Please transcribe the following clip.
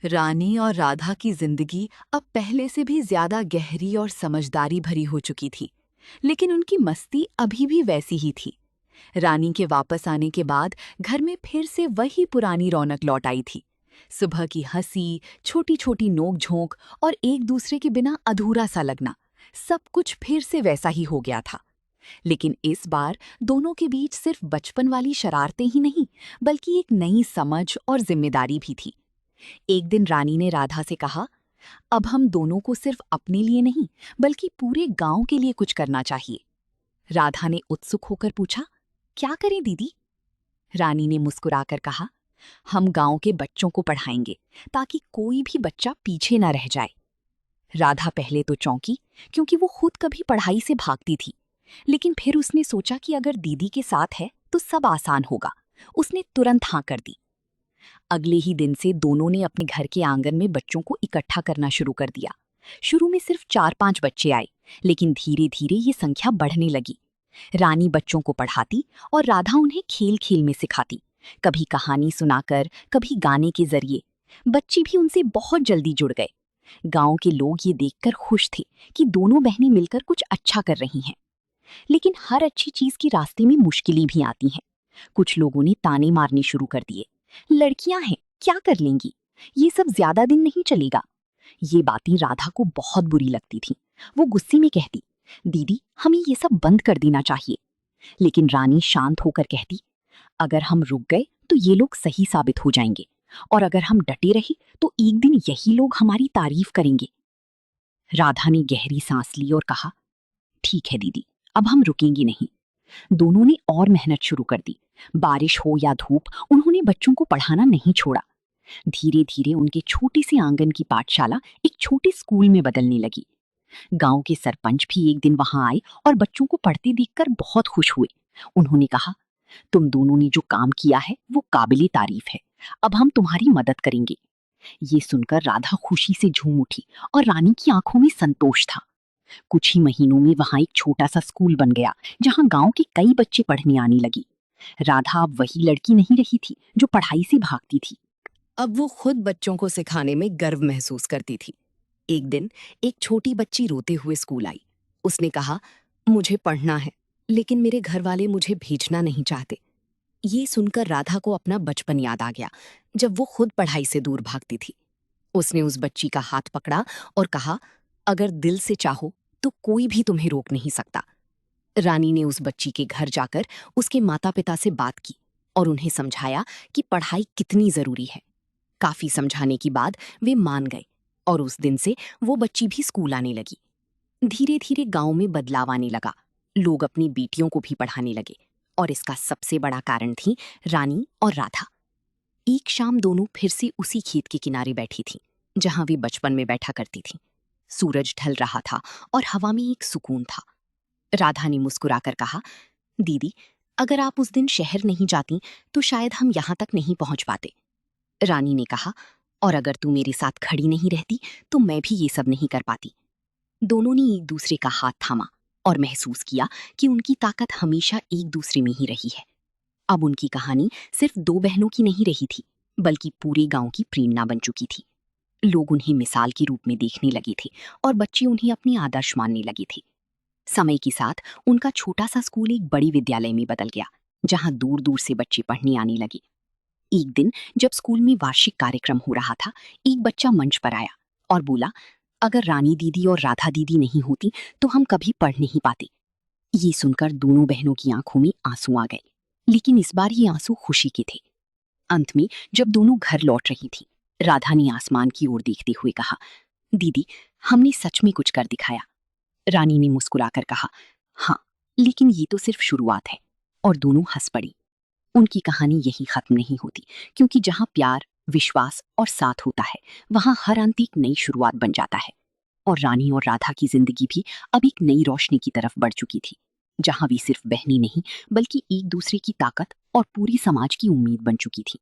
रानी और राधा की जिंदगी अब पहले से भी ज्यादा गहरी और समझदारी भरी हो चुकी थी, लेकिन उनकी मस्ती अभी भी वैसी ही थी। रानी के वापस आने के बाद घर में फिर से वही पुरानी रौनक लौट आई थी। सुबह की हंसी, छोटी छोटी नोक-झोंक और एक दूसरे के बिना अधूरा सा लगना, सब कुछ फिर से वैसा ही हो गया था। लेकिन इस बार दोनों के बीच सिर्फ बचपन वाली शरारतें ही नहीं, बल्कि एक नई समझ और जिम्मेदारी भी थी। एक दिन रानी ने राधा से कहा, अब हम दोनों को सिर्फ अपने लिए नहीं, बल्कि पूरे गांव के लिए कुछ करना चाहिए। राधा ने उत्सुक होकर पूछा, क्या करें दीदी? रानी ने मुस्कुराकर कहा, हम गांव के बच्चों को पढ़ाएंगे, ताकि कोई भी बच्चा पीछे ना रह जाए। राधा पहले तो चौंकी, क्योंकि वो खुद कभी पढ़ाई से भागती थी। लेकिन फिर उसने सोचा कि अगर दीदी के साथ है तो सब आसान होगा। उसने तुरंत हाँ कर दी। अगले ही दिन से दोनों ने अपने घर के आंगन में बच्चों को इकट्ठा करना शुरू कर दिया। शुरू में सिर्फ 4-5 बच्चे आए, लेकिन धीरे धीरे ये संख्या बढ़ने लगी। रानी बच्चों को पढ़ाती और राधा उन्हें खेल खेल में सिखाती, कभी कहानी सुनाकर, कभी गाने के जरिए। बच्चे भी उनसे बहुत जल्दी जुड़ गए। गांव के लोग ये देखकर खुश थे कि दोनों बहनें मिलकर कुछ अच्छा कर रही हैं। लेकिन हर अच्छी चीज के रास्ते में मुश्किलें भी आती हैं। कुछ लोगों ने ताने मारने शुरू कर दिए, लड़कियां हैं, क्या कर लेंगी, ये सब ज्यादा दिन नहीं चलेगा। ये बातें राधा को बहुत बुरी लगती थी। वो गुस्से में कहती, दीदी हमें ये सब बंद कर देना चाहिए। लेकिन रानी शांत होकर कहती, अगर हम रुक गए तो ये लोग सही साबित हो जाएंगे, और अगर हम डटे रहे तो एक दिन यही लोग हमारी तारीफ करेंगे। राधा ने गहरी सांस ली और कहा, ठीक है दीदी, अब हम रुकेंगे नहीं। दोनों ने और मेहनत शुरू कर दी। बारिश हो या धूप, उन्होंने बच्चों को पढ़ाना नहीं छोड़ा। धीरे धीरे उनके छोटे से आंगन की पाठशाला एक छोटे स्कूल में बदलने लगी। गांव के सरपंच भी एक दिन वहां आए और बच्चों को पढ़ते देखकर बहुत खुश हुए। उन्होंने कहा, तुम दोनों ने जो काम किया है वो काबिले तारीफ है। अब हम तुम्हारी मदद करेंगे। ये सुनकर राधा खुशी से झूम उठी और रानी की आंखों में संतोष था। कुछ ही महीनों में वहां एक छोटा सा स्कूल बन गया, जहां गांव के कई बच्चे पढ़ने आने लगी। राधा अब वही लड़की नहीं रही थी जो पढ़ाई से भागती थी। अब वो खुद बच्चों को सिखाने में गर्व महसूस करती थी। एक दिन एक छोटी बच्ची रोते हुए स्कूल आई। उसने कहा, मुझे पढ़ना है, लेकिन मेरे घर वाले मुझे भेजना नहीं चाहते। ये सुनकर राधा को अपना बचपन याद आ गया, जब वो खुद पढ़ाई से दूर भागती थी। उसने उस बच्ची का हाथ पकड़ा और कहा, अगर दिल से चाहो तो कोई भी तुम्हें रोक नहीं सकता। रानी ने उस बच्ची के घर जाकर उसके माता पिता से बात की और उन्हें समझाया कि पढ़ाई कितनी जरूरी है। काफी समझाने के बाद वे मान गए, और उस दिन से वो बच्ची भी स्कूल आने लगी। धीरे धीरे गांव में बदलाव आने लगा। लोग अपनी बेटियों को भी पढ़ाने लगे, और इसका सबसे बड़ा कारण थी रानी और राधा। एक शाम दोनों फिर से उसी खेत के किनारे बैठी थीं, जहां वे बचपन में बैठा करती थीं। सूरज ढल रहा था और हवा में एक सुकून था। राधा ने मुस्कुराकर कहा, दीदी अगर आप उस दिन शहर नहीं जाती तो शायद हम यहाँ तक नहीं पहुंच पाते। रानी ने कहा, और अगर तू मेरे साथ खड़ी नहीं रहती तो मैं भी ये सब नहीं कर पाती। दोनों ने एक दूसरे का हाथ थामा और महसूस किया कि उनकी ताकत हमेशा एक दूसरे में ही रही है। अब उनकी कहानी सिर्फ दो बहनों की नहीं रही थी, बल्कि पूरे गांव की प्रेरणा बन चुकी थी। लोग उन्हें मिसाल के रूप में देखने लगे थे, और बच्चे उन्हें अपनी आदर्श मानने लगे थे। समय के साथ उनका छोटा सा स्कूल एक बड़ी विद्यालय में बदल गया, जहां दूर दूर से बच्चे पढ़ने आने लगे। एक दिन जब स्कूल में वार्षिक कार्यक्रम हो रहा था, एक बच्चा मंच पर आया और बोला, अगर रानी दीदी और राधा दीदी नहीं होती तो हम कभी पढ़ नहीं पाते। ये सुनकर दोनों बहनों की आंखों में आंसू आ गए, लेकिन इस बार ये आंसू खुशी के थे। अंत में जब दोनों घर लौट रही थी, राधा ने आसमान की ओर देखते हुए कहा, दीदी हमने सच में कुछ कर दिखाया। रानी ने मुस्कुराकर कहा, हाँ, लेकिन ये तो सिर्फ शुरुआत है। और दोनों हंस पड़ी। उनकी कहानी यही खत्म नहीं होती, क्योंकि जहां प्यार, विश्वास और साथ होता है, वहां हर अंत एक नई शुरुआत बन जाता है। और रानी और राधा की जिंदगी भी अब एक नई रोशनी की तरफ बढ़ चुकी थी, जहां वे सिर्फ बहनें नहीं, बल्कि एक दूसरे की ताकत और पूरी समाज की उम्मीद बन चुकी थी।